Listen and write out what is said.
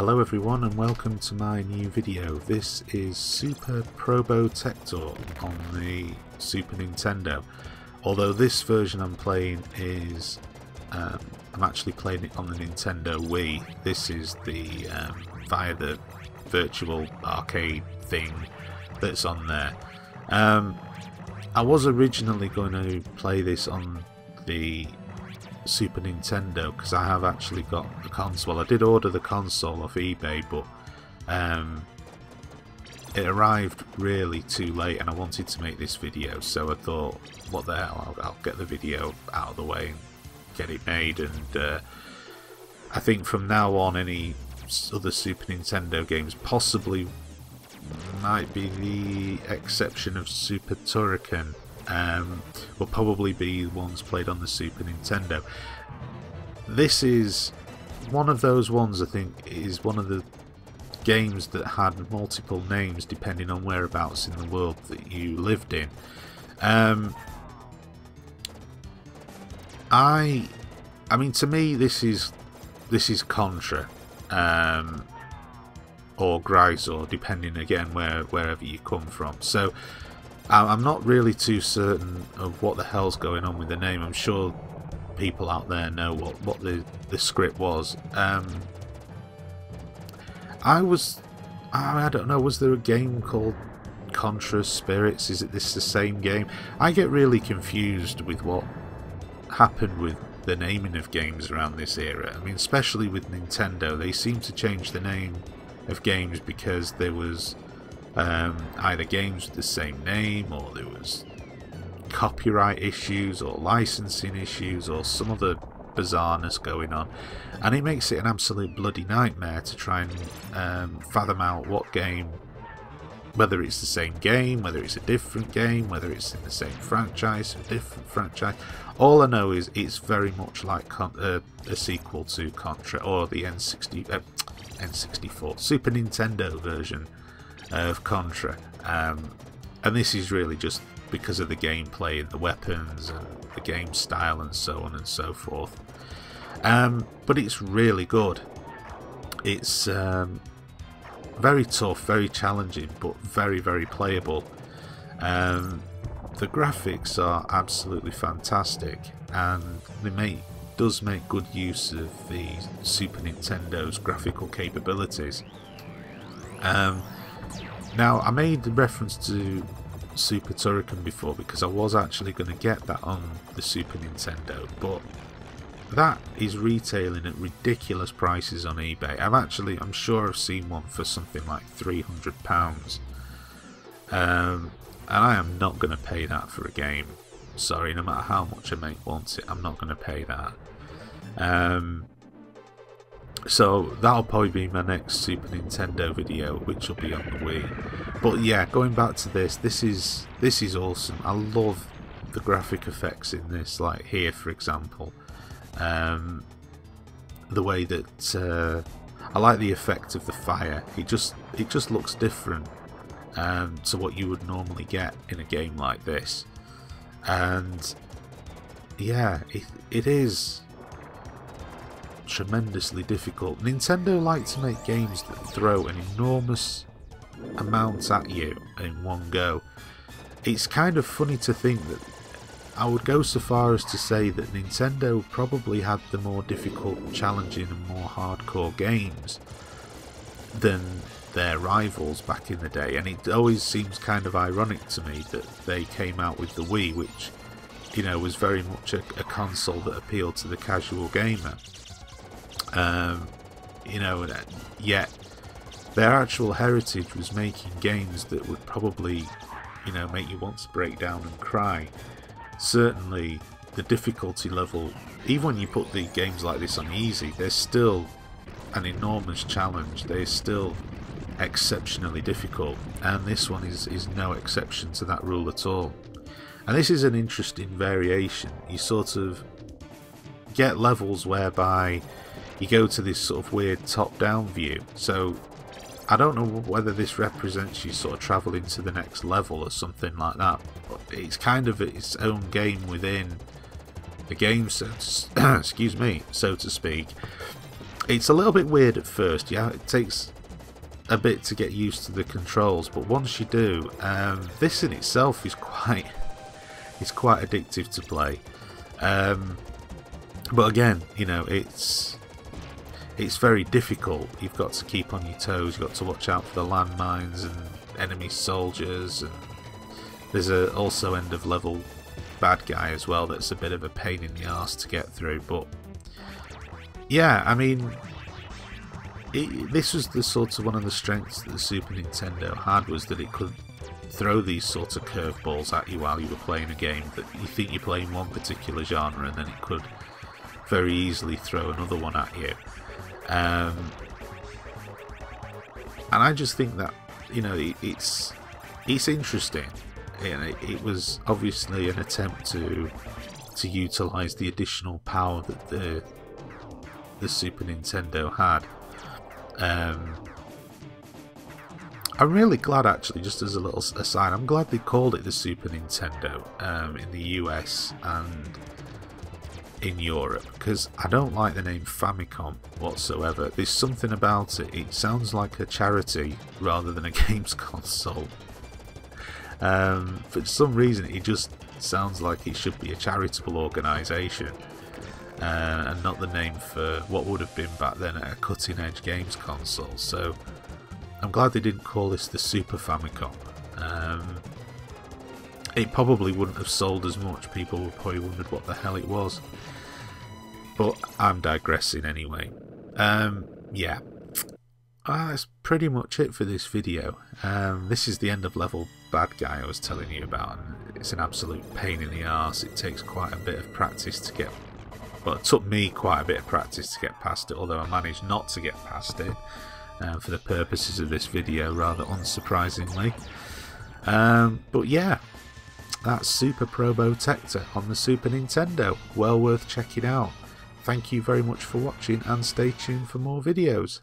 Hello everyone and welcome to my new video. This is Super Probotector on the Super Nintendo. Although this version I'm playing is, I'm actually playing it on the Nintendo Wii. This is the via the virtual arcade thing that's on there. I was originally going to play this on the Super Nintendo because I have actually got the console. I did order the console off eBay, but it arrived really too late and I wanted to make this video, so I thought, what the hell, I'll get the video out of the way and get it made. And I think from now on any other Super Nintendo games, possibly might be the exception of Super Turrican, will probably be ones played on the Super Nintendo. This is one of those ones, I think, is one of the games that had multiple names depending on whereabouts in the world that you lived in. I mean, to me, this is Contra, or Grisor, depending again wherever you come from. So I'm not really too certain of what the hell's going on with the name. I'm sure people out there know what the script was. I don't know, was there a game called Contra Spirits? Is it this the same game? I get really confused with what happened with the naming of games around this era. I mean, especially with Nintendo, they seem to change the name of games because there was either games with the same name, or there was copyright issues or licensing issues or some other bizarreness going on, and it makes it an absolute bloody nightmare to try and fathom out what game, whether it's the same game, whether it's a different game, whether it's in the same franchise or different franchise. All I know is it's very much like a sequel to Contra, or the N64 Super Nintendo version of Contra, and this is really just because of the gameplay and the weapons and the game style and so on and so forth. But it's really good. It's very tough, very challenging, but very, very playable. The graphics are absolutely fantastic, and does make good use of the Super Nintendo's graphical capabilities. Now, I made the reference to Super Turrican before because I was actually going to get that on the Super Nintendo, but that is retailing at ridiculous prices on eBay. I'm sure I've seen one for something like £300, and I am not going to pay that for a game. Sorry, no matter how much I may want it, I'm not going to pay that. So that'll probably be my next Super Nintendo video, which will be on the Wii. But yeah, going back to this is awesome. I love the graphic effects in this, like here for example. The way that I like the effect of the fire. It just looks different to what you would normally get in a game like this. And yeah, it is tremendously difficult. Nintendo like to make games that throw an enormous amount at you in one go. It's kind of funny to think that I would go so far as to say that Nintendo probably had the more difficult, challenging and more hardcore games than their rivals back in the day, and it always seems kind of ironic to me that they came out with the Wii, which, you know, was very much a console that appealed to the casual gamer. You know, yet their actual heritage was making games that would probably, you know, make you want to break down and cry. Certainly the difficulty level, even when you put the games like this on easy, there's still an enormous challenge. They're still exceptionally difficult, and this one is no exception to that rule at all. And this is an interesting variation. You sort of get levels whereby you go to this sort of weird top-down view. So I don't know whether this represents you sort of travelling to the next level or something like that, but it's kind of its own game within the game, so to, excuse me, so to speak. It's a little bit weird at first, yeah, it takes a bit to get used to the controls, but once you do, this in itself is quite addictive to play. But again, you know, it's very difficult. You've got to keep on your toes, you've got to watch out for the landmines and enemy soldiers, and there's also end of level bad guy as well that's a bit of a pain in the arse to get through. But yeah, I mean, this was the sort of one of the strengths that the Super Nintendo had, was that it could throw these sorts of curveballs at you while you were playing a game that you think you're playing one particular genre, and then it could very easily throw another one at you. And I just think that, you know, it's interesting. You know, it was obviously an attempt to utilise the additional power that the Super Nintendo had. I'm really glad, actually, just as a little aside, I'm glad they called it the Super Nintendo in the US and in Europe, because I don't like the name Famicom whatsoever. There's something about it, it sounds like a charity rather than a games console. For some reason it just sounds like it should be a charitable organisation, and not the name for what would have been back then a cutting edge games console. So I'm glad they didn't call this the Super Famicom. It probably wouldn't have sold as much, people would probably wondered what the hell it was. But I'm digressing anyway. Yeah, that's pretty much it for this video. This is the end of level bad guy I was telling you about, and it's an absolute pain in the arse. It takes quite a bit of practice to get, well, it took me quite a bit of practice to get past it, although I managed not to get past it for the purposes of this video, rather unsurprisingly. But yeah, that's Super Probotector on the Super Nintendo. Well worth checking out. Thank you very much for watching, and stay tuned for more videos.